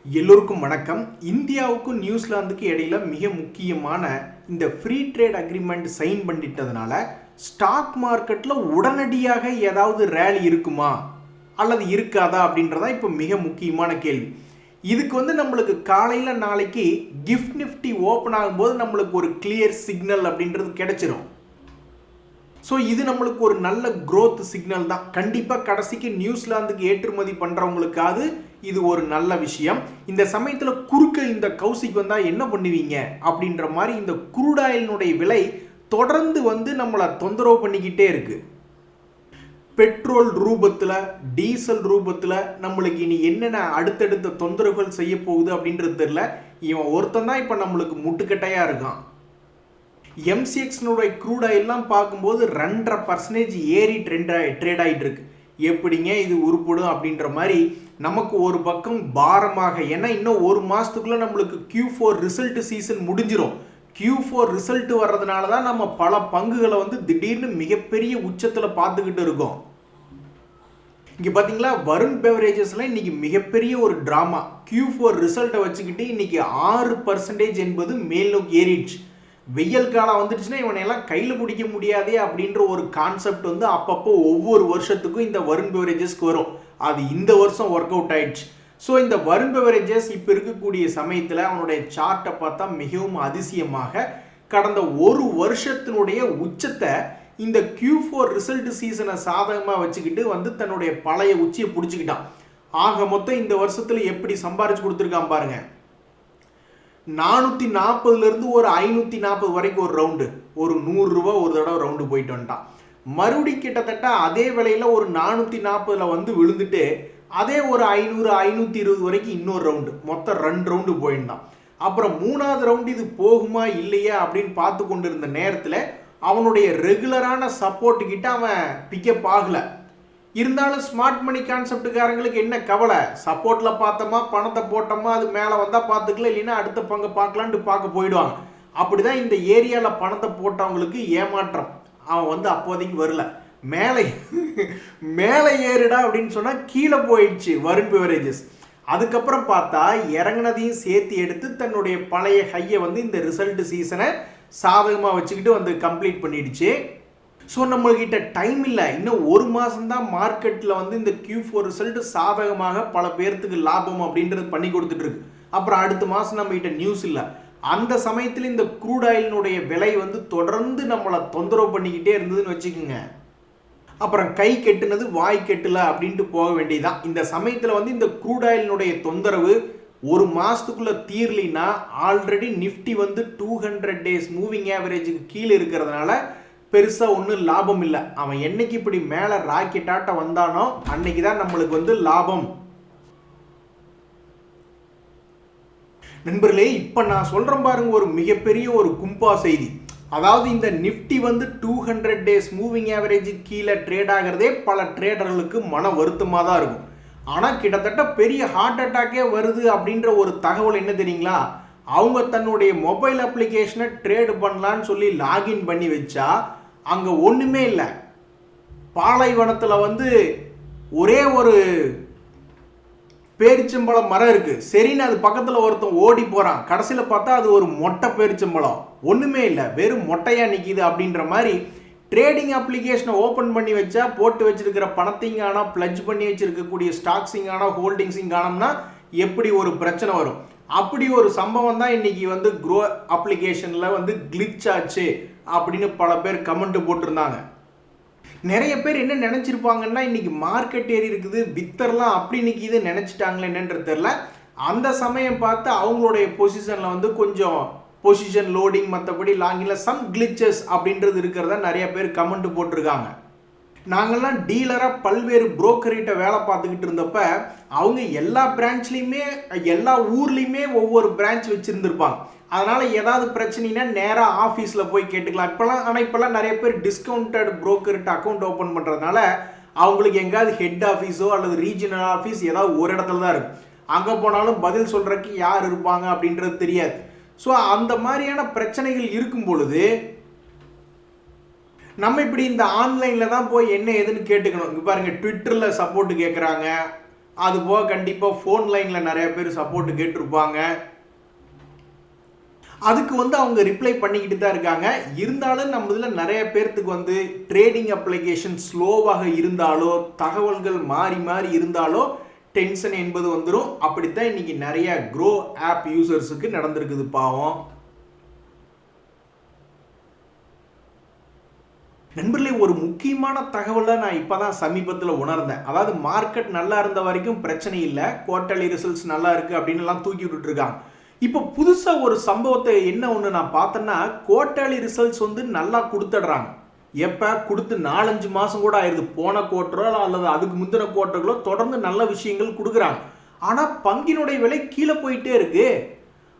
எல்லோருக்கும் வணக்கம். இந்தியாவுக்கும் நியூசிலாந்துக்கு இடையில மிக முக்கியமான இந்த ஃப்ரீ ட்ரேட் அக்ரிமெண்ட் சைன் பண்ணிட்டதுனால ஸ்டாக் மார்க்கெட்ல உடனடியாக ஏதாவது ரேலி இருக்குமா அல்லது இருக்காதா அப்படின்றதா இப்போ மிக முக்கியமான கேள்வி. இதுக்கு நம்மளுக்கு காலையில் நாளைக்கு கிஃப்ட் நிஃப்டி ஓப்பன் ஆகும்போது நம்மளுக்கு ஒரு கிளியர் சிக்னல் அப்படின்றது கிடைச்சிரும். ஸோ இது நம்மளுக்கு ஒரு நல்ல க்ரோத் சிக்னல் தான். கண்டிப்பாக கடைசிக்கு நியூசிலாந்துக்கு ஏற்றுமதி பண்ணுறவங்களுக்காவது இது ஒரு நல்ல விஷயம். இந்த சமயத்தில் குறுக்க இந்த கௌசிக் வந்தால் என்ன பண்ணுவீங்க அப்படின்ற மாதிரி இந்த குரூட் ஆயிலினுடைய விலை தொடர்ந்து நம்மளை தொந்தரவு பண்ணிக்கிட்டே இருக்கு. பெட்ரோல் ரூபத்தில், டீசல் ரூபத்தில் நம்மளுக்கு இனி என்னென்ன அடுத்தடுத்த தொந்தரவுகள் செய்ய போகுது அப்படின்றது தெரியல. இவன் ஒருத்தன் தான் இப்போ நம்மளுக்கு முட்டுக்கட்டையாக இருக்கான். எம்சிஎக்ஸ்னுடைய க்ரூட் ஆயில்லாம் பார்க்கும்போது 2.5% ஏறி ட்ரேட் ஆகிட்டு இருக்கு. எப்படிங்க இது உருப்படும் அப்படின்ற மாதிரி நமக்கு ஒரு பக்கம் பாரமாக. ஏன்னா இன்னும் ஒரு மாதத்துக்குள்ளே நம்மளுக்கு Q4 ரிசல்ட் சீசன் முடிஞ்சிடும். Q4 ரிசல்ட் வர்றதுனால தான் நம்ம பல பங்குகளை திடீர்னு மிகப்பெரிய உச்சத்தில் பார்த்துக்கிட்டு இருக்கோம். இங்கே பார்த்தீங்களா, வருண் பெவரேஜஸ்ல இன்னைக்கு மிகப்பெரிய ஒரு ட்ராமா. Q4 ரிசல்ட்டை வச்சுக்கிட்டு இன்னைக்கு 6% என்பது மேல் நோக்கி ஏறிடுச்சு. வெயில் காலம் வந்துடுச்சுன்னா இவனையெல்லாம் கையில் பிடிக்க முடியாதே அப்படின்ற ஒரு கான்செப்ட் அப்பப்போ ஒவ்வொரு வருஷத்துக்கும் இந்த வருண் பெவரேஜஸ்க்கு வரும். அது இந்த வருஷம் ஒர்க் அவுட் ஆயிடுச்சு. ஸோ இந்த வருண் பெவரேஜஸ் இப்போ இருக்கக்கூடிய சமயத்தில் அவனுடைய சார்ட்டை பார்த்தா மிகவும் அதிசயமாக கடந்த ஒரு வருஷத்தினுடைய உச்சத்தை இந்த Q4 ரிசல்ட் சீசனை சாதகமாக வச்சுக்கிட்டு தன்னுடைய பழைய உச்சியை பிடிச்சிக்கிட்டான். ஆக மொத்தம் இந்த வருஷத்தில் எப்படி சம்பாரிச்சு கொடுத்துருக்கான் பாருங்க. 440 ஒரு 540 வரைக்கும் ஒரு ரவுண்டு, ஒரு 100 ரூபா ஒரு தடவை ரவுண்டு போயிட்டு வந்துட்டான். மறுபடி கிட்டத்தட்ட அதே விலையில் ஒரு 440 விழுந்துட்டு அதே ஒரு 500 520 வரைக்கும் இன்னொரு ரவுண்டு, மொத்தம் 2 ரவுண்டு போயிருந்தான். அப்புறம் 3வது ரவுண்டு இது போகுமா இல்லையா அப்படின்னு பார்த்து கொண்டு இருந்த நேரத்தில் அவனுடைய ரெகுலரான சப்போர்ட் கிட்ட அவன் பிக்கப் ஆகலை. இருந்தாலும் ஸ்மார்ட் மணி கான்செப்டுக்காரங்களுக்கு என்ன கவலை, சப்போர்ட்டில் பார்த்தோமா பணத்தை போட்டோமா அது மேலே வந்தால் பார்த்துக்கலாம், இல்லைன்னா அடுத்த பங்கு பார்க்கலான்ட்டு பார்க்க போயிடுவாங்க. அப்படி தான் இந்த ஏரியாவில் பணத்தை போட்டவங்களுக்கு ஏமாற்றம். அவன் அப்போதைக்கு வரல, மேலே மேலே ஏறுடா அப்படின்னு சொன்னால் கீழே போயிடுச்சு வருண் பெவரேஜஸ். அதுக்கப்புறம் பார்த்தா இறங்கினதையும் சேர்த்து எடுத்து தன்னுடைய பழைய ஹையை இந்த ரிசல்ட் சீசனை சாதகமாக வச்சுக்கிட்டு கம்ப்ளீட் பண்ணிடுச்சு. ஸோ நம்மகிட்ட டைம் இல்லை, இன்னும் ஒரு மாதம்தான் மார்க்கெட்டில் இந்த Q4 ரிசல்ட் சாதகமாக பல பேர்த்துக்கு லாபம் அப்படின்றது பண்ணி கொடுத்துட்ருக்கு. அப்புறம் அடுத்த மாதம் நம்மகிட்ட நியூஸ் இல்லை. அந்த சமயத்தில் இந்த க்ரூட் ஆயிலினுடைய விலை தொடர்ந்து நம்மளை தொந்தரவு பண்ணிக்கிட்டே இருந்ததுன்னு வச்சுக்கோங்க. அப்புறம் கை கெட்டுனது வாய் கெட்டல அப்படின்ட்டு போக வேண்டியதுதான். இந்த சமயத்தில் இந்த க்ரூட் ஆயிலினுடைய தொந்தரவு ஒரு மாதத்துக்குள்ளே தீரலினா ஆல்ரெடி நிஃப்டி 200 டேஸ் மூவிங் ஆவரேஜுக்கு கீழே இருக்கிறதுனால பெருசாக ஒன்றும் லாபம் இல்லை. அவன் என்னைக்கு இப்படி மேலே ராக்கெட்டாட்ட வந்தானோ அன்னைக்கு தான் நம்மளுக்கு லாபம். நண்பர்களே, இப்போ நான் சொல்கிறேன் பாருங்க ஒரு மிகப்பெரிய ஒரு கும்பா செய்தி. அதாவது இந்த நிஃப்டி 200 டேஸ் மூவிங் ஆவரேஜ் கீழே ட்ரேட் ஆகிறதே பல ட்ரேடர்களுக்கு மன வருத்தமாக தான் இருக்கும். ஆனால் கிட்டத்தட்ட பெரிய ஹார்ட் அட்டாக்கே வருது அப்படின்ற ஒரு தகவல் என்ன தெரியுங்களா? அவங்க தன்னுடைய மொபைல் அப்ளிகேஷனை ட்ரேடு பண்ணலான்னு சொல்லி லாகின் பண்ணி வச்சா அங்கே ஒன்றுமே இல்லை. பாலைவனத்தில் ஒரே ஒரு பேரிச்சம்பழம் மரம் இருக்குது. சரின்னு அது பக்கத்தில் ஒருத்தன் ஓடி போகிறான். கடைசியில் பார்த்தா அது ஒரு மொட்டை பேரிச்சம்பழம், ஒன்றுமே இல்லை, வெறும் மொட்டையாக நிற்கிது அப்படின்ற மாதிரி ட்ரேடிங் அப்ளிகேஷனை ஓப்பன் பண்ணி வச்சா போட்டு வச்சிருக்கிற பணத்தையும் காணோம், பிளட்ஜ் பண்ணி வச்சிருக்கக்கூடிய ஸ்டாக்ஸையும் காணோம், ஹோல்டிங்ஸையும் காணோம்னா எப்படி ஒரு பிரச்சனை வரும். அப்படி ஒரு சம்பவம் தான் இன்னைக்கு க்ரோ அப்ளிகேஷனில் கிளிச் ஆச்சு அப்படின்னு பல பேர் கமெண்ட் போட்டிருந்தாங்க. நிறைய பேர் என்ன நினச்சிருப்பாங்கன்னா இன்னைக்கு மார்க்கெட் ஏறி இருக்குது வித்தர்லாம் அப்படி இன்னைக்கு இது நினச்சிட்டாங்களே என்னன்றது தெரியல. அந்த சமயம் பார்த்து அவங்களுடைய பொசிஷனில் கொஞ்சம் பொசிஷன் லோடிங் மற்றபடி லாங்கில் சம் கிளிச்சஸ் அப்படின்றது இருக்கிறத நிறைய பேர் கமெண்ட் போட்டிருக்காங்க. நாங்கள்லாம் டீலராக பல்வேறு புரோக்கர்கிட்ட வேலை பார்த்துக்கிட்டு இருந்தப்ப அவங்க எல்லா பிரான்ச்லேயுமே எல்லா ஊர்லேயுமே ஒவ்வொரு பிரான்ச் வச்சுருந்துருப்பாங்க. அதனால் ஏதாவது பிரச்சனைனா நேராக ஆஃபீஸில் போய் கேட்டுக்கலாம். இப்போல்லாம் நிறைய பேர் டிஸ்கவுண்டட் புரோக்கர்கிட்ட அக்கௌண்ட் ஓப்பன் பண்ணுறதுனால அவங்களுக்கு எங்கேயாவது ஹெட் ஆஃபீஸோ அல்லது ரீஜனல் ஆஃபீஸ் ஏதாவது ஒரு இடத்துல தான் இருக்கும். அங்கே போனாலும் பதில் சொல்கிறதுக்கு யார் இருப்பாங்க அப்படின்றது தெரியாது. ஸோ அந்த மாதிரியான பிரச்சனைகள் இருக்கும் பொழுது நம்ம இப்படி இந்த ஆன்லைனில் தான் போய் என்ன ஏதுன்னு கேட்டுக்கணும். இங்கே பாருங்கள், ட்விட்டரில் சப்போர்ட்டு கேட்குறாங்க, அது போக கண்டிப்பாக ஃபோன் லைனில் நிறைய பேர் சப்போர்ட் கேட்டிருப்பாங்க. அதுக்கு அவங்க ரிப்ளை பண்ணிக்கிட்டு தான் இருக்காங்க. இருந்தாலும் நம்ம இதில் நிறைய பேர்த்துக்கு ட்ரேடிங் அப்ளிகேஷன் ஸ்லோவாக இருந்தாலோ, தகவல்கள் மாறி மாறி இருந்தாலோ டென்ஷன் என்பது வந்துடும். அப்படித்தான் இன்னைக்கு நிறைய க்ரோ ஆப் யூசர்ஸுக்கு நடந்திருக்குது பாவம். நண்பர்களே, ஒரு முக்கியமான தகவலை நான் இப்போதான் சமீபத்தில் உணர்ந்தேன். அதாவது மார்க்கெட் நல்லா இருந்த வரைக்கும் பிரச்சனை இல்லை, குவார்ட்டர்லி ரிசல்ட்ஸ் நல்லா இருக்கு அப்படின்னு எல்லாம் தூக்கி விட்டுட்டு இருக்காங்க. இப்போ புதுசாக ஒரு சம்பவத்தை என்ன ஒன்று நான் பார்த்தேன்னா, குவார்ட்டர்லி ரிசல்ட்ஸ் நல்லா கொடுத்துடுறாங்க. எப்போ கொடுத்து 4-5 மாதம் கூட ஆயிடுது. போன குவார்ட்டரோ அல்லது அதுக்கு முந்தின குவார்ட்டர்களோ தொடர்ந்து நல்ல விஷயங்கள் கொடுக்குறாங்க. ஆனால் பங்கினுடைய விலை கீழே போயிட்டே இருக்கு.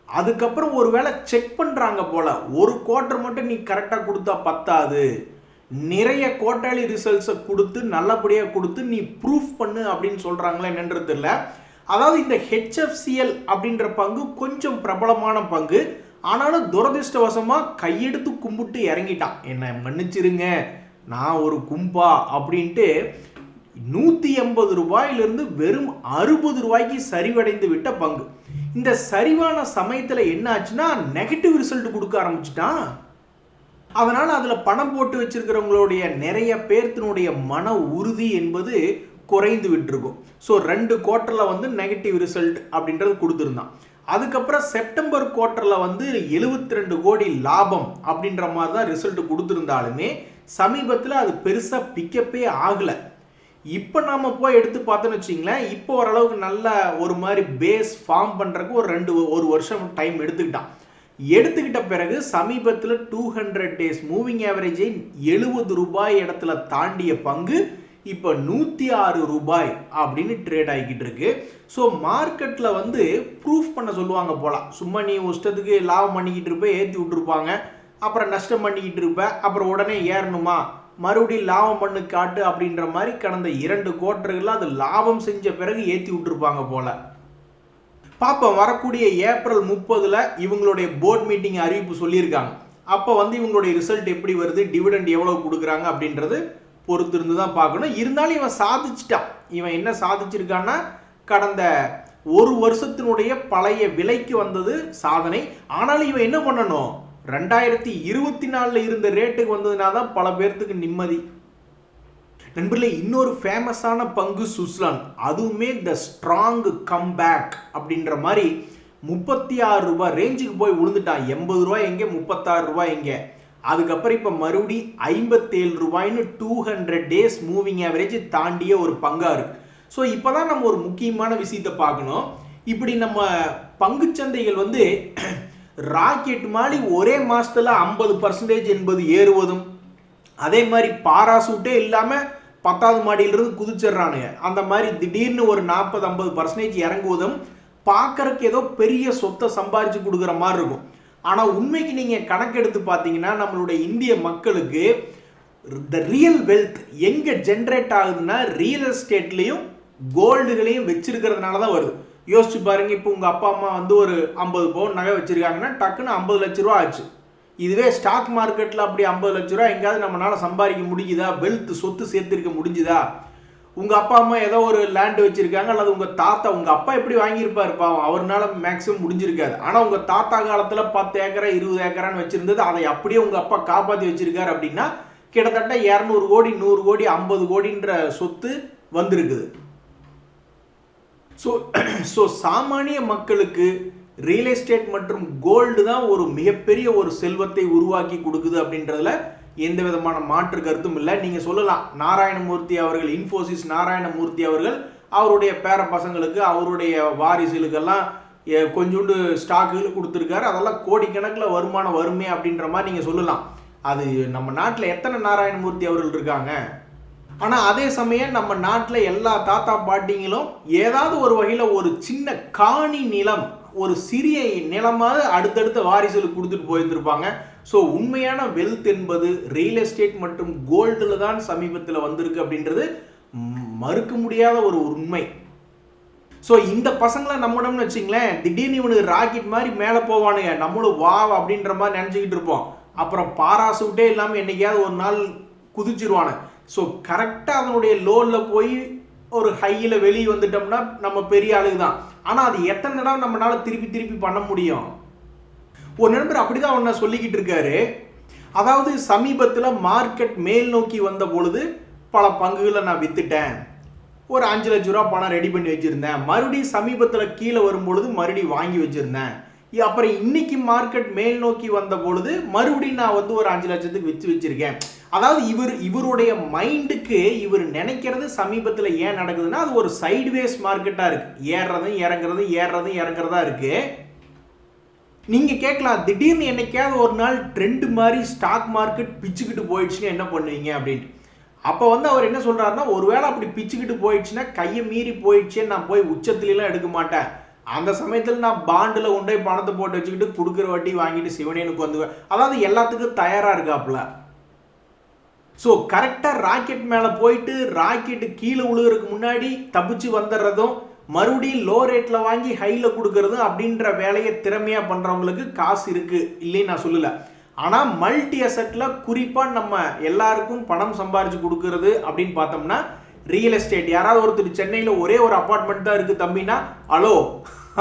அதுக்கப்புறம் ஒரு வேளை செக் பண்ணுறாங்க போல, ஒரு குவார்ட்டர் மட்டும் நீ கரெக்டாக கொடுத்தா பத்தாது, நிறைய குவார்ட்டர்லி ரிசல்ட்ஸை கொடுத்து நல்லபடியாக கொடுத்து நீ ப்ரூஃப் பண்ணு அப்படின்னு சொல்கிறாங்களே என்னன்றது இல்லை. அதாவது இந்த HFCL அப்படின்ற பங்கு கொஞ்சம் பிரபலமான பங்கு. ஆனாலும் துரதிருஷ்டவசமாக கையெடுத்து கும்பிட்டு இறங்கிட்டான். என்ன மன்னிச்சிருங்க, நான் ஒரு கும்பா அப்படின்ட்டு 180 ரூபாயிலிருந்து வெறும் 60 ரூபாய்க்கு சரிவடைந்து விட்ட பங்கு. இந்த சரிவான சமயத்தில் என்ன ஆச்சுன்னா, நெகட்டிவ் ரிசல்ட் கொடுக்க ஆரம்பிச்சுட்டான். அதனால் அதில் பணம் போட்டு வச்சிருக்கிறவங்களுடைய நிறைய பேர்த்தினுடைய மன உறுதி என்பது குறைந்து விட்டுருக்கும். ஸோ 2 குவார்ட்டரில் நெகட்டிவ் ரிசல்ட் அப்படின்றது கொடுத்துருந்தான். அதுக்கப்புறம் செப்டம்பர் குவார்ட்டரில் 72 கோடி லாபம் அப்படின்ற மாதிரி தான் ரிசல்ட் கொடுத்துருந்தாலுமே சமீபத்தில் அது பெருசாக பிக்கப்பே ஆகலை. இப்போ நாம் போய் எடுத்து பார்த்தோன்னு வச்சிங்களேன், இப்போ ஓரளவுக்கு நல்ல ஒரு மாதிரி பேஸ் ஃபார்ம் பண்ணுறதுக்கு ஒரு வருஷம் டைம் எடுத்துக்கிட்ட பிறகு சமீபத்தில் 200 டேஸ் மூவிங் ஆவரேஜை 70 ரூபாய் இடத்துல தாண்டிய பங்கு இப்போ 106 ரூபாய் அப்படின்னு ட்ரேட் ஆகிக்கிட்டு இருக்கு. ஸோ மார்க்கெட்டில் ப்ரூஃப் பண்ண சொல்லுவாங்க போல. சும்மா நீ இஷ்டத்துக்கு லாபம் பண்ணிக்கிட்டு இருப்ப, ஏற்றி விட்டுருப்பாங்க, அப்புறம் நஷ்டம் பண்ணிக்கிட்டு இருப்ப, அப்புறம் உடனே ஏறணுமா மறுபடியும் லாபம் பண்ணு காட்டு அப்படின்ற மாதிரி கடந்த 2 குவார்ட்டர்களில் அது லாபம் செஞ்ச பிறகு ஏற்றி விட்டுருப்பாங்க போல. பார்ப்போம், வரக்கூடிய ஏப்ரல் 30 இவங்களுடைய போர்ட் மீட்டிங் அறிவிப்பு சொல்லியிருக்காங்க. அப்போ இவங்களுடைய ரிசல்ட் எப்படி வருது, டிவிடெண்ட் எவ்வளவு கொடுக்குறாங்க அப்படின்றது பொறுத்து இருந்து தான் பார்க்கணும். இருந்தாலும் இவன் சாதிச்சிட்டான். இவன் என்ன சாதிச்சிருக்கான்னா, கடந்த ஒரு வருஷத்தினுடைய பழைய விலைக்கு வந்தது சாதனை. ஆனாலும் இவன் என்ன பண்ணணும், 2024 இருந்த ரேட்டுக்கு வந்ததுனா தான் பல பேர்த்துக்கு நிம்மதி. நண்பர்களே, இன்னொரு ஃபேமஸான பங்கு சுஸ்லான், அதுவுமே த ஸ்ட்ராங் கம்பேக் அப்படின்ற மாதிரி 36 ரூபாய் ரேஞ்சுக்கு போய் விழுந்துட்டான். 80 ரூபாய் எங்கே, 36 ரூபாய் எங்கே. அதுக்கப்புறம் இப்போ மறுபடி 57 ரூபாய்னு 200 டேஸ் மூவிங் ஆவரேஜ் தாண்டிய ஒரு பங்கா இருக்கு. ஸோ இப்போ தான் நம்ம ஒரு முக்கியமான விஷயத்தை பார்க்கணும். இப்படி நம்ம பங்குச்சந்தைகள் ராக்கெட் மாதிரி ஒரே மாசத்துல 50% என்பது ஏறுவதும், அதே மாதிரி பாராசூட்டே இல்லாமல் 10வது மாடியிலிருந்து குதிச்சிடுறானுங்க. அந்த மாதிரி திடீர்னு ஒரு 40-50% இறங்குவதும் பார்க்கறதுக்கு ஏதோ பெரிய சொத்தை சம்பாரிச்சு கொடுக்குற மாதிரி இருக்கும். ஆனால் உண்மைக்கு நீங்கள் கணக்கெடுத்து பார்த்தீங்கன்னா, நம்மளுடைய இந்திய மக்களுக்கு த ரியல் வெல்த் எங்கே ஜென்ரேட் ஆகுதுன்னா, ரியல் எஸ்டேட்லேயும் கோல்டுகளையும் வச்சிருக்கிறதுனால தான் வருது. யோசிச்சு பாருங்க, இப்போ உங்கள் அப்பா அம்மா ஒரு 50 பவுன் நகை வச்சிருக்காங்கன்னா டக்குன்னு 50 லட்ச ரூபா ஆச்சு. இதுவே ஸ்டாக் மார்க்கெட்டில் அப்படி 50 லட்ச ரூபா எங்கேயாவது நம்மளால சம்பாதிக்க முடியுதா, வெல்த் சொத்து சேர்த்திருக்க முடிஞ்சுதா? உங்கள் அப்பா அம்மா ஏதோ ஒரு லேண்டு வச்சுருக்காங்க, அல்லது உங்கள் தாத்தா, உங்கள் அப்பா எப்படி வாங்கியிருப்பார் பாவம், அவர்னால மேக்ஸிமம் முடிஞ்சிருக்காது. ஆனால் உங்கள் தாத்தா காலத்தில் 10 ஏக்கரா 20 ஏக்கரான்னு வச்சுருந்தது, அதை அப்படியே உங்கள் அப்பா காப்பாற்றி வச்சுருக்காரு அப்படின்னா கிட்டத்தட்ட 200 கோடி 100 கோடி 50 கோடின்ற சொத்து வந்திருக்குது. ஸோ சாமானிய மக்களுக்கு ரியல் எஸ்டேட் மற்றும் கோல்டு தான் ஒரு மிகப்பெரிய ஒரு செல்வத்தை உருவாக்கி கொடுக்குது அப்படின்றதுல எந்த விதமான மாற்று கருத்தும் இல்லை. நீங்கள் சொல்லலாம், நாராயணமூர்த்தி அவர்கள், இன்ஃபோசிஸ் நாராயணமூர்த்தி அவர்கள் அவருடைய பேர பசங்களுக்கு, அவருடைய வாரிசுகளுக்கெல்லாம் கொஞ்சோண்டு ஸ்டாக்குகள் கொடுத்துருக்காரு, அதெல்லாம் கோடிக்கணக்கில் வருமானம் வருமே அப்படின்ற மாதிரி நீங்கள் சொல்லலாம். அது நம்ம நாட்டில் எத்தனை நாராயணமூர்த்தி அவர்கள் இருக்காங்க? ஆனால் அதே சமயம் நம்ம நாட்டில் எல்லா தாத்தா பாட்டிங்களும் ஏதாவது ஒரு வகையில் ஒரு சின்ன காணி நிலம், ஒரு சிறிய நிலமாவது அடுத்தடுத்த வாரிசுகளுக்கு கொடுத்துட்டு போயிருந்திருப்பாங்க. ஸோ உண்மையான வெல்த் என்பது ரியல் எஸ்டேட் மற்றும் கோல்டில் தான் சமீபத்தில் வந்திருக்கு அப்படின்றது மறுக்க முடியாத ஒரு உண்மை. ஸோ இந்த பசங்களை நம்மடம்னு வச்சிங்களேன், திடீர்னு இவனுக்கு ராக்கெட் மாதிரி மேலே போவானுங்க, நம்மளும் வா அப்படின்ற மாதிரி நினச்சிக்கிட்டு இருப்போம். அப்புறம் பாராசூட்டே இல்லாமல் என்னைக்காவது ஒரு நாள் குதிச்சிருவானு. ஸோ கரெக்டாக அதனுடைய லோனில் போய் ஒரு ஹையில் வெளியே வந்துட்டோம்னா நம்ம பெரிய ஆளுக்கு தான். ஆனால் அது எத்தனை தடவை நம்மளால திருப்பி திருப்பி பண்ண முடியும்? ஒரு நண்பர் அப்படிதான் ஒன்ன சொல்லிக்கிட்டு இருக்காரு. அதாவது சமீபத்தில் மார்க்கெட் மேல் நோக்கி வந்த பொழுது பல பங்குகளை நான் வித்துட்டேன், ஒரு 5 லட்ச ரூபா பணம் ரெடி பண்ணி வச்சிருந்தேன், மறுபடியும் சமீபத்தில் கீழே வரும்பொழுது மறுபடியும் வாங்கி வச்சிருந்தேன், அப்புறம் இன்னைக்கு மார்க்கெட் மேல் நோக்கி வந்த பொழுது மறுபடியும் நான் வந்து ஒரு 5 லட்சத்துக்கு விற்று வச்சிருக்கேன். அதாவது இவருடைய மைண்டுக்கு இவர் நினைக்கிறது சமீபத்தில் ஏன் நடக்குதுன்னா அது ஒரு சைட்வேஸ் மார்க்கெட்டாக இருக்கு, ஏறுறதும் இறங்குறதும் ஏறுறதும் இறங்குறதா இருக்கு. நீங்க கேட்கலாம், திடீர்னு என்னைக்காவது ஒரு நாள் ட்ரெண்ட் மாதிரி ஸ்டாக் மார்க்கெட் பிச்சுக்கிட்டு போயிடுச்சுன்னா என்ன பண்ணுவீங்க அப்படின்ட்டு. அப்போ வந்து அவர் என்ன சொல்றாருன்னா, ஒருவேளை அப்படி பிச்சுக்கிட்டு போயிடுச்சுன்னா கையை மீறி போயிடுச்சேன்னு நான் போய் உச்சத்துலாம் எடுக்க மாட்டேன், அந்த சமயத்தில் நான் பாண்டில் கொண்டு போய் பணத்தை போட்டு வச்சுக்கிட்டு கொடுக்குற வட்டி வாங்கிட்டு சிவனேனுக்கு வந்துவேன். அதாவது எல்லாத்துக்கும் தயாராக இருக்காப்புல. ஸோ கரெக்டாக ராக்கெட் மேலே போயிட்டு ராக்கெட்டு கீழே விழுகிறதுக்கு முன்னாடி தப்பிச்சு வந்துடுறதும் மறுபடியும் லோ ரேட்டில் வாங்கி ஹையில் கொடுக்கறதும் அப்படின்ற வேலையை திறமையாக பண்ணுறவங்களுக்கு காசு இருக்குது இல்லைன்னு நான் சொல்லலை. ஆனால் மல்டி அசெட்டில் குறிப்பாக நம்ம எல்லாருக்கும் பணம் சம்பாரிச்சு கொடுக்கறது அப்படின்னு பார்த்தோம்னா ரியல் எஸ்டேட். யாராவது ஒருத்தர் சென்னையில் ஒரே ஒரு அப்பார்ட்மெண்ட் தான் இருக்குது தம்பினா, ஹலோ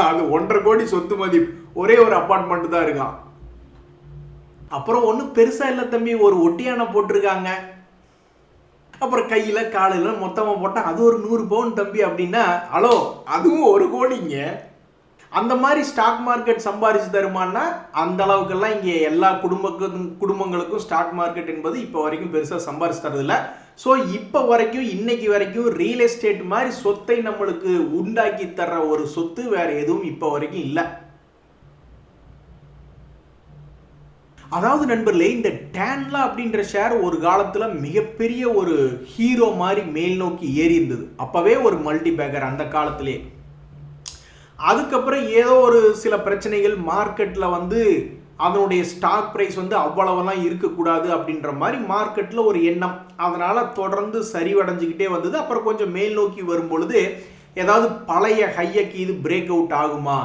அது 1.5 கோடி சொத்து மதிப்பு, ஒரே ஒரு அப்பார்ட்மெண்ட் தான் இருக்கான். அப்புறம் ஒன்றும் பெருசாக இல்லை தம்பி, ஒரு ஒட்டியானை போட்டிருக்காங்க, அப்புறம் கையில் காலையில் மொத்தமாக போட்டால் அது ஒரு 100 பவுன் தம்பி அப்படின்னா, ஹலோ அதுவும் 1 கோடிங்க. அந்த மாதிரி ஸ்டாக் மார்க்கெட் சம்பாரிச்சு தருமானா அந்த அளவுக்கெல்லாம் இங்கே எல்லா குடும்பங்களுக்கும் ஸ்டாக் மார்க்கெட் என்பது இப்போ வரைக்கும் பெருசாக சம்பாரிச்சு தரதில்ல. ஸோ இப்போ வரைக்கும் இன்னைக்கு வரைக்கும் ரியல் எஸ்டேட் மாதிரி சொத்தை நம்மளுக்கு உண்டாக்கி தர்ற ஒரு சொத்து வேற எதுவும் இப்போ வரைக்கும் இல்லை. அதாவது நண்பர்களே, இந்த டேன்லா அப்படின்ற ஷேர் ஒரு காலத்தில் மிகப்பெரிய ஒரு ஹீரோ மாதிரி மேல் நோக்கி ஏறி இருந்தது. அப்பவே ஒரு மல்டி பேக்கர் அந்த காலத்திலே. அதுக்கப்புறம் ஏதோ ஒரு சில பிரச்சனைகள் மார்க்கெட்டில் வந்து அதனுடைய ஸ்டாக் ப்ரைஸ் வந்து அவ்வளவெல்லாம் இருக்கக்கூடாது அப்படின்ற மாதிரி மார்க்கெட்டில் ஒரு எண்ணம், அதனால் தொடர்ந்து சரிவடைஞ்சிக்கிட்டே வந்தது. அப்புறம் கொஞ்சம் மேல் நோக்கி வரும் பொழுது ஏதாவது பழைய ஹையக்கு இது பிரேக் அவுட் ஆகுமா,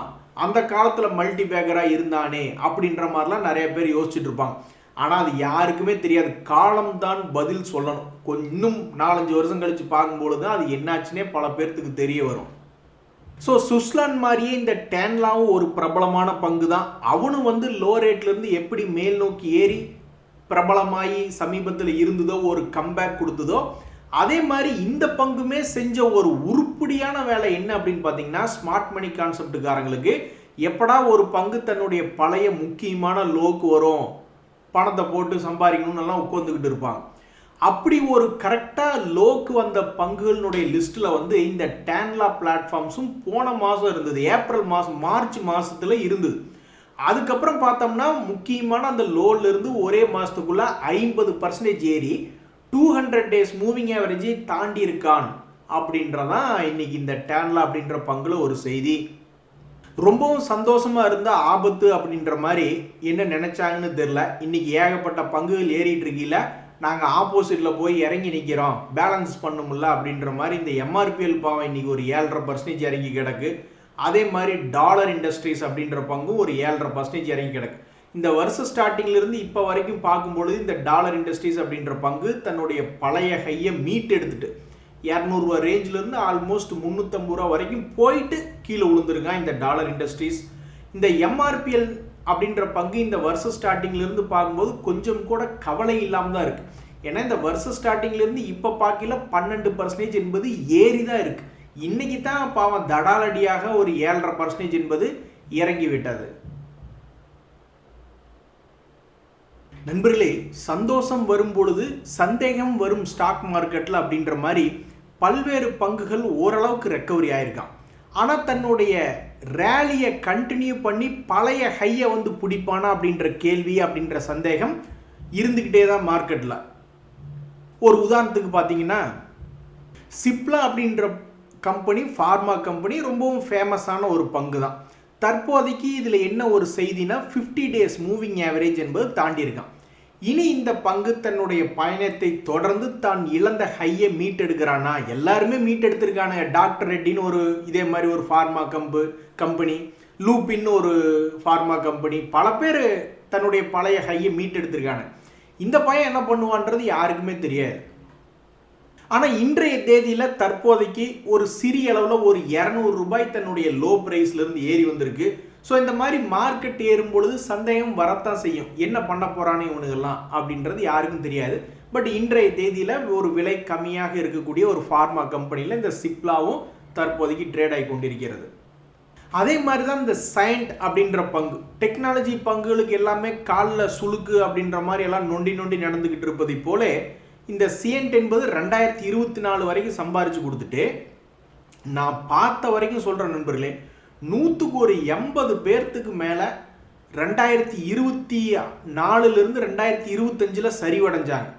அந்த காலத்தில் மல்டி பேக்கராக இருந்தானே அப்படின்ற மாதிரிலாம் நிறைய பேர் யோசிச்சுட்டு இருப்பாங்க. ஆனால் அது யாருக்குமே தெரியாது, காலம்தான் பதில் சொல்லணும். இன்னும் 4-5 வருஷம் கழித்து பார்க்கும்பொழுது தான் அது என்னாச்சுன்னே பல பேர்த்துக்கு தெரிய வரும். ஸோ சுஸ்லான் மாதிரியே இந்த டேன்லாவும் ஒரு பிரபலமான பங்கு தான். அவனும் வந்து லோ ரேட்லேருந்து எப்படி மேல் நோக்கி ஏறி பிரபலமாகி சமீபத்தில் இருந்ததோ, ஒரு கம்பேக் கொடுத்ததோ, அதே மாதிரி இந்த பங்குமே செஞ்ச ஒரு உருப்படியான வேலை என்ன அப்படின்னு பார்த்தீங்கன்னா, ஸ்மார்ட் மணி கான்செப்டுக்காரங்களுக்கு எப்படா ஒரு பங்கு தன்னுடைய பழைய முக்கியமான லோக்கு வரும், பணத்தை போட்டு சம்பாதிக்கணும்னு எல்லாம் உட்காந்துக்கிட்டு இருப்பாங்க. அப்படி ஒரு கரெக்டாக லோக்கு வந்த பங்குகளுடைய லிஸ்ட்டில் வந்து இந்த டேன்லா பிளாட்ஃபார்ம்ஸும் போன மாதம் இருந்தது, ஏப்ரல் மாதம் மார்ச் மாதத்தில் இருந்தது. அதுக்கப்புறம் பார்த்தோம்னா முக்கியமான அந்த லோன்லேருந்து ஒரே மாதத்துக்குள்ளே 50% ஏறி 200 டேஸ் மூவிங் ஆவரேஜை தாண்டி இருக்கான் அப்படின்றதான் இன்னைக்கு இந்த டேன்லா அப்படின்ற பங்குல ஒரு செய்தி. ரொம்பவும் சந்தோஷமாக இருந்த ஆபத்து அப்படின்ற மாதிரி என்ன நினச்சாங்கன்னு தெரில. இன்னைக்கு ஏகப்பட்ட பங்குகள் ஏறிட்டு இருக்கீங்கள, நாங்கள் ஆப்போசிட்டில் போய் இறங்கி நிற்கிறோம், பேலன்ஸ் பண்ணும்ல அப்படின்ற மாதிரி இந்த எம்ஆர்பிஎல் பாவம் இன்றைக்கி ஒரு 7.5% இறங்கி கிடக்கு. அதே மாதிரி டாலர் இண்டஸ்ட்ரீஸ் அப்படின்ற பங்கும் ஒரு 7.5% இறங்கி கிடக்கு. இந்த வருஷ ஸ்டார்டிங்லேருந்து இப்போ வரைக்கும் பார்க்கும்பொழுது இந்த டாலர் இண்டஸ்ட்ரீஸ் அப்படின்ற பங்கு தன்னுடைய பழைய ஹையை மீட் எடுத்துட்டு 200 ரூபா ரேஞ்சிலேருந்து ஆல்மோஸ்ட் 350 ரூபா வரைக்கும் போயிட்டு கீழே விழுந்துருங்க இந்த டாலர் இண்டஸ்ட்ரீஸ். இந்த எம்ஆர்பிஎல் அப்படின்ற பங்கு இந்த வருஷ ஸ்டார்டிங்லேருந்து பார்க்கும்போது கொஞ்சம் கூட கவலை இல்லாமல் தான் இருக்குது. ஏன்னா இந்த வருஷ ஸ்டார்டிங்லேருந்து இப்போ பார்க்கல 12% என்பது ஏறி தான் இருக்குது. இன்னைக்கு தான் பாவம் தடாலடியாக ஒரு 7.5% என்பது இறங்கி விட்டது. நண்பர்களே, சந்தோஷம் வரும் பொழுது சந்தேகம் வரும் ஸ்டாக் மார்க்கெட்டில் அப்படின்ற மாதிரி பல்வேறு பங்குகள் ஓரளவுக்கு ரெக்கவரி ஆயிருக்கான். ஆனால் தன்னுடைய ரேலியை கண்டினியூ பண்ணி பழைய ஹையை வந்து பிடிப்பானா அப்படின்ற கேள்வி அப்படின்ற சந்தேகம் இருந்துக்கிட்டே தான் மார்க்கெட்டில். ஒரு உதாரணத்துக்கு பார்த்தீங்கன்னா, சிப்லா அப்படின்ற கம்பெனி ஃபார்மா கம்பெனி ரொம்பவும் ஃபேமஸான ஒரு பங்கு தான். தற்போதைக்கு இதில் என்ன ஒரு செய்தினா 50 டேஸ் மூவிங் ஆவரேஜ் என்பது தாண்டியிருக்கான். இனி இந்த பங்கு தன்னுடைய பயணத்தை தொடர்ந்து தான் இழந்த ஹையை மீட்டெடுக்கிறானா? எல்லாருமே மீட்டெடுத்திருக்கானுங்க. டாக்டர் ரெட்டின்னு ஒரு இதே மாதிரி ஒரு ஃபார்மா கம்பெனி, லூப்பின்னு ஒரு ஃபார்மா கம்பெனி, பல பேர் தன்னுடைய பழைய ஹையை மீட்டெடுத்திருக்காங்க. இந்த பையன் என்ன பண்ணுவான்றது யாருக்குமே தெரியாது. ஆனால் இன்றைய தேதியில் தற்போதைக்கு ஒரு சிறிய அளவில் ஒரு 200 ரூபாய் தன்னுடைய லோ ப்ரைஸ்லேருந்து ஏறி வந்திருக்கு. ஸோ இந்த மாதிரி மார்க்கெட் ஏறும் பொழுது சந்தேகம் வரத்தான் செய்யும், என்ன பண்ண போகிறானே இவனுங்கெல்லாம் அப்படின்றது யாருக்கும் தெரியாது. பட் இன்றைய தேதியில் ஒரு விலை கம்மியாக இருக்கக்கூடிய ஒரு ஃபார்மா கம்பெனியில் இந்த சிப்லாவும் தற்போதைக்கு ட்ரேட் ஆகி கொண்டிருக்கிறது. அதே மாதிரி தான் இந்த சயண்ட் அப்படின்ற பங்கு, டெக்னாலஜி பங்குகளுக்கு எல்லாமே காலில் சுளுக்கு அப்படின்ற மாதிரி எல்லாம் நொண்டி நொண்டி நடந்துக்கிட்டு இருப்பதை போல இந்த சியன்ட் என்பது 2024 வரைக்கும் சம்பாரிச்சு கொடுத்துட்டு, நான் பார்த்த வரைக்கும் சொல்கிறேன் நண்பர்களே, 180 பேர்த்துக்கு மேலே 2024லிருந்து 2025 சரிவடைஞ்சாங்க.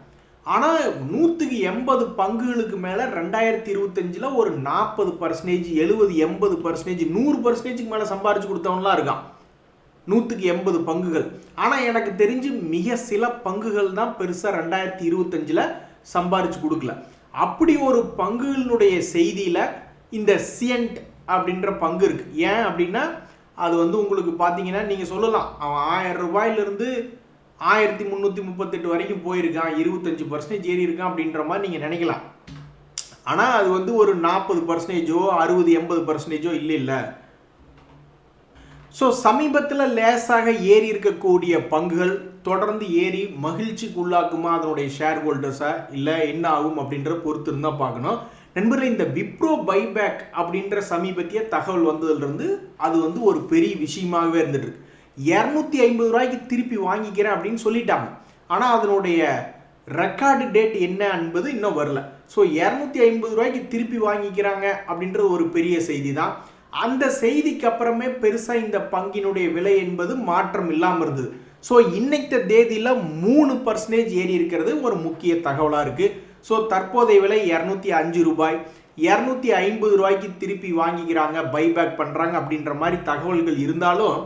ஆனால் 180 பங்குகளுக்கு மேலே 2025 ஒரு 40%, 70, 80%, 100%க்கு மேலே சம்பாரிச்சு கொடுத்தவன்லாம் இருக்கான். 180 பங்குகள். ஆனால் எனக்கு தெரிஞ்சு மிக சில பங்குகள் தான் பெருசாக 2025 சம்பாரிச்சு கொடுக்கல. அப்படி ஒரு பங்குகளினுடைய செய்தியில் இந்த சியன்ட் அப்படின்ற பங்கு இருக்கு. ஏன் அப்படின்னா அது உங்களுக்கு பார்த்தீங்கன்னா நீங்கள் சொல்லலாம், அவன் 1000 ரூபாயிலிருந்து 1338 வரைக்கும் போயிருக்கான், 25% ஏறி இருக்கான் அப்படின்ற மாதிரி நீங்கள் நினைக்கலாம். ஆனால் அது ஒரு 40%, 60-80% இல்லை. ஸோ சமீபத்தில் லேசாக ஏறி இருக்கக்கூடிய பங்குகள் தொடர்ந்து ஏறி மகிழ்ச்சிக்கு உள்ளாக்குமா அதனுடைய ஷேர் ஹோல்டர்ஸை, இல்லை என்ன ஆகும் அப்படின்ற பொறுத்து இருந்தால் பார்க்கணும். நண்பர்களே, இந்த விப்ரோ பைபேக் அப்படின்ற சமீபத்திய தகவல் வந்ததுலேருந்து அது ஒரு பெரிய விஷயமாகவே இருந்துட்டு இருக்கு. 250 ரூபாய்க்கு திருப்பி வாங்கிக்கிறேன் அப்படின்னு சொல்லிட்டாங்க. ஆனால் அதனுடைய ரெக்கார்டு டேட் என்ன என்பது இன்னும் வரல. ஸோ 250 ரூபாய்க்கு திருப்பி வாங்கிக்கிறாங்க அப்படின்றது ஒரு பெரிய செய்தி தான். அந்த செய்திக்கு அப்புறமே பெருசாக இந்த பங்கினுடைய விலை என்பது மாற்றம் இல்லாமல் இருந்தது. ஸோ இன்னைக்கு தேதியில் 3% ஏறி இருக்கிறது ஒரு முக்கிய தகவலாக இருக்குது. ஸோ தற்போதைய விலை 205 ரூபாய், 250 ரூபாய்க்கு திருப்பி வாங்கிக்கிறாங்க, பைபேக் பண்ணுறாங்க அப்படின்ற மாதிரி தகவல்கள் இருந்தாலும்,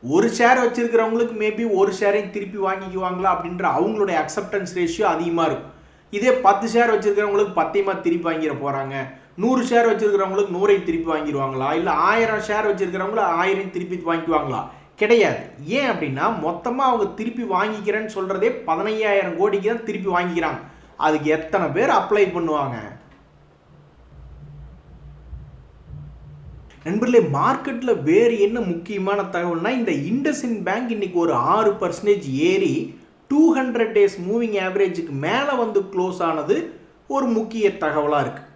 ஒரு ஷேர் வச்சிருக்கிறவங்களுக்கு மேபி ஒரு ஷேரையும் திருப்பி வாங்கிக்குவாங்களா அப்படின்ற அவங்களுடைய அக்செப்டன்ஸ் ரேஷியோ அதிகமாக இருக்கும். இதே 10 ஷேர் வச்சிருக்கிறவங்களுக்கு 10 திருப்பி வாங்கிட போகிறாங்க, 100 ஷேர் வச்சிருக்கிறவங்களுக்கு 100 திருப்பி வாங்கிடுவாங்களா, இல்லை 1000 ஷேர் வச்சிருக்கிறவங்கள 1000 திருப்பி வாங்கிக்குவாங்களா? கிடையாது. ஏன் அப்படின்னா மொத்தமாக அவங்க திருப்பி வாங்கிக்கிறேன்னு சொல்கிறதே 15,000 கோடிக்கு தான் திருப்பி வாங்கிக்கிறாங்க. அதுக்கு எத்தனை பேர் அப்ளை பண்ணுவாங்க? நண்பர்களே, மார்க்கெட்டில் வேறு என்ன முக்கியமான தகவல்னா, இந்த இண்டஸ்இண்ட் பேங்க் இன்னைக்கு ஒரு 6% ஏறி 200 days மூவிங் ஆவரேஜுக்கு மேலே க்ளோஸ் ஆனது ஒரு முக்கிய தகவலாக இருக்குது.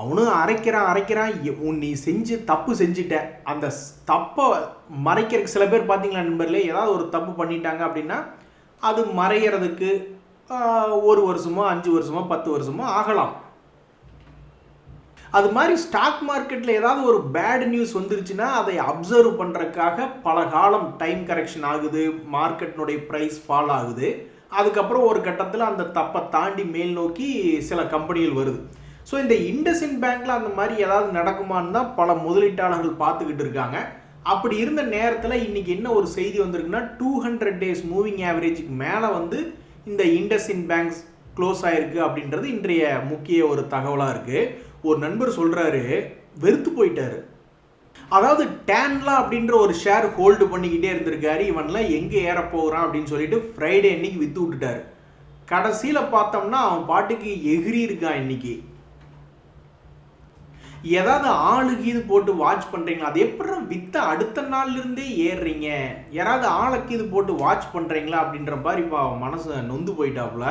அவனும் அரைக்கிறான், நீ தப்பு செஞ்சுட்ட, அந்த தப்பை மறைக்கிறதுக்கு சில பேர் பார்த்தீங்களா நண்பர்களே, ஏதாவது ஒரு தப்பு பண்ணிட்டாங்க அப்படின்னா அது மறைகிறதுக்கு 1 வருஷமோ 5 வருஷமோ 10 வருஷமோ ஆகலாம். அது மாதிரி ஸ்டாக் மார்க்கெட்டில் ஏதாவது ஒரு பேட் நியூஸ் வந்துருச்சுன்னா அதை அப்சர்வ் பண்ணுறதுக்காக பல காலம் டைம் கரெக்ஷன் ஆகுது, மார்க்கெட்டினுடைய ப்ரைஸ் ஃபால் ஆகுது. அதுக்கப்புறம் ஒரு கட்டத்தில் அந்த தப்பை தாண்டி மேல் நோக்கி சில கம்பெனிகள் வருது. ஸோ இந்த இண்டஸ்இண்ட் பேங்க்ல அந்த மாதிரி ஏதாவது நடக்குமான்னு தான் பல முதலீட்டாளர்கள் பார்த்துக்கிட்டு இருக்காங்க. அப்படி இருந்த நேரத்தில் இன்னைக்கு என்ன ஒரு செய்தி வந்திருக்குன்னா, 200 days மூவிங் ஆவரேஜுக்கு மேலே இந்த இண்டஸ்இண்ட் பேங்க்ஸ் க்ளோஸ் ஆயிருக்கு அப்படின்றது இன்றைய முக்கிய ஒரு தகவலாக இருக்குது. ஒரு நண்பர் சொல்கிறாரு, வெறுத்து போயிட்டாரு. அதாவது டேன்லா அப்படின்ற ஒரு ஷேர் ஹோல்டு பண்ணிக்கிட்டே இருந்திருக்காரு, இவன்லாம் எங்கே ஏற போகிறான் அப்படின்னு சொல்லிட்டு ஃப்ரைடே அன்னைக்கு விற்று விட்டுட்டாரு. கடைசியில் பார்த்தோம்னா அவன் பாட்டுக்கு எகிரி இருக்கான். இன்னைக்கு ஏதாவது ஆளுக்கு இது போட்டு வாட்ச் பண்ணுறீங்களா? அது எப்படி வித்த அடுத்த நாள்லேருந்தே ஏறுறீங்க, யாராவது ஆளுக்கு இது போட்டு வாட்ச் பண்ணுறீங்களா அப்படின்ற மாதிரி இப்போ மனசு நொந்து போயிட்டாப்புல.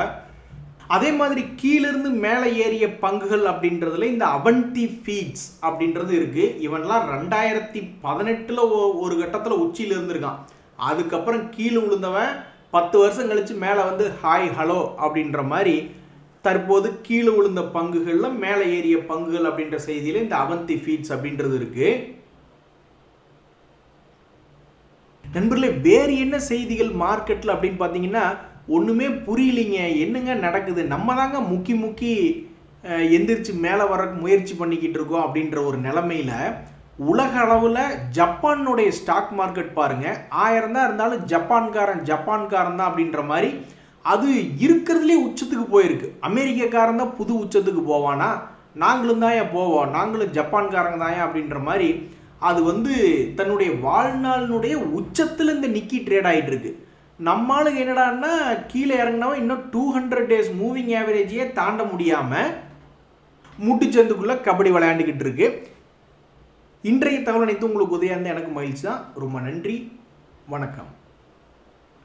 அதே மாதிரி கீழிருந்து மேலே ஏறிய பங்குகள் அப்படின்றதுல இந்த அவந்தி ஃபீட்ஸ் அப்படின்றது இருக்குது. இவன்லாம் 2018 ஒரு கட்டத்தில் உச்சியில் இருந்திருக்கான். அதுக்கப்புறம் கீழே விழுந்தவன் 10 வருஷம் கழித்து மேலே ஹாய் ஹலோ அப்படின்ற மாதிரி தற்போது கீழே விழுந்த பங்குகளில் மேலே ஏறிய பங்குகள் அப்படின்ற செய்தியில் இந்த அவந்தி ஃபீட்ஸ் அப்படின்றது இருக்குது. நண்பர்களே, வேறு என்ன செய்திகள் மார்க்கெட்டில் அப்படின்னு பார்த்தீங்கன்னா ஒன்றுமே புரியலைங்க, என்னங்க நடக்குது, நம்ம தாங்க முக்கி எந்திரிச்சு மேலே வர முயற்சி பண்ணிக்கிட்டு இருக்கோம் அப்படின்ற ஒரு நிலைமையில் உலக அளவில் ஜப்பானுடைய ஸ்டாக் மார்க்கெட் பாருங்கள், 1000 தான் இருந்தாலும் ஜப்பான்காரன் தான் அப்படின்ற மாதிரி அது இருக்கிறதுலே உச்சத்துக்கு போயிருக்கு. அமெரிக்காக்காரன் தான் புது உச்சத்துக்கு போவானா, நாங்களும் தான் ஏன் போவோம், நாங்களும் ஜப்பான்காரங்க தான் அப்படின்ற மாதிரி அது தன்னுடைய வாழ்நாளினுடைய உச்சத்தில் இந்த நிக்கி ட்ரேட் ஆகிட்டு இருக்கு. நம்மளுக்கு என்னடான்னா கீழே இறங்கினவன் இன்னும் 200 டேஸ் மூவிங் ஆவரேஜையே தாண்ட முடியாமல் முட்டுச்சந்துக்குள்ளே கபடி விளையாண்டுக்கிட்டு இருக்கு. இன்றைய தகவல் அனைத்து உங்களுக்கு உதவியாக இருந்தால் எனக்கு மகிழ்ச்சி தான். ரொம்ப நன்றி, வணக்கம்.